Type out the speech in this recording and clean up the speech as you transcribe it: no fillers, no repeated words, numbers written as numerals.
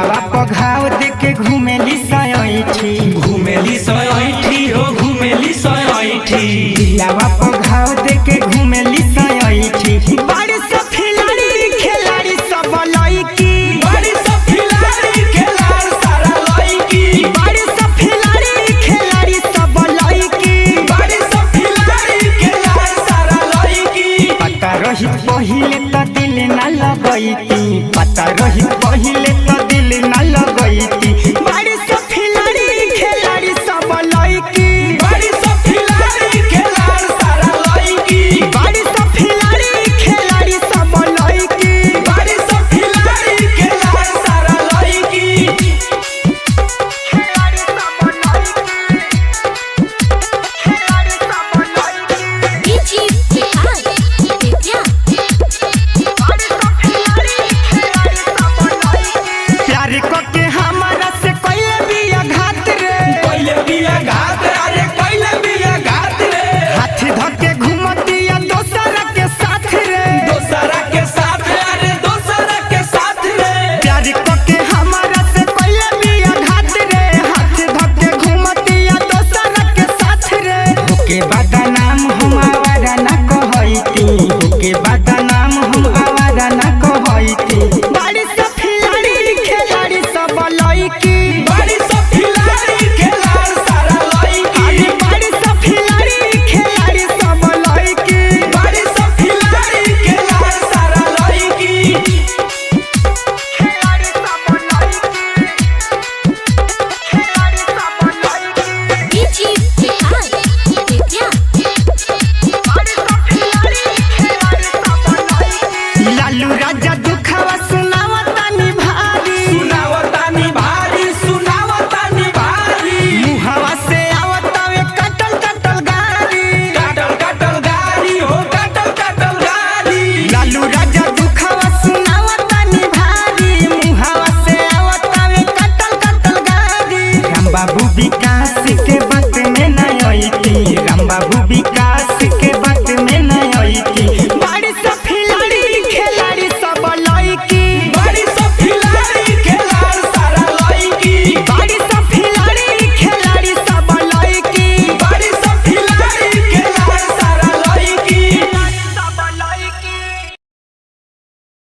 दिलावा पघाव देके घूमेली सयठी हो घूमेली सयठी दिलावा पघाव देके घूमेली सयठी बड़ी सब खिलाड़ी खिलाड़ी सब लईकी बड़ी सब खिलाड़ी खिलाड़ सारा लईकी बड़ी सब खिलाड़ी खिलाड़ी सब लईकी बड़ी सब खिलाड़ी खिलाड़ सारा लईकी पता रही पहिले तो दिल न लगईती पता रही पहिले तो दिल न लगईती बड़ी सब खिलाड़ी खिलाड़ी सब लईकी बड़ी सब खिलाड़ी खिलाड़ सारा लईकी बड़ी सब खिलाड़ी खिलाड़ी सब लईकी बड़ी सब खिलाड़ी खिलाड़ सारा लईकी खिलाड़ी सब लईकी खिलाड़ी सब लईकी बीची बिहार विद्या बड़ी सब खिलाड़ी खिलाड़ी सब लईकी प्यार को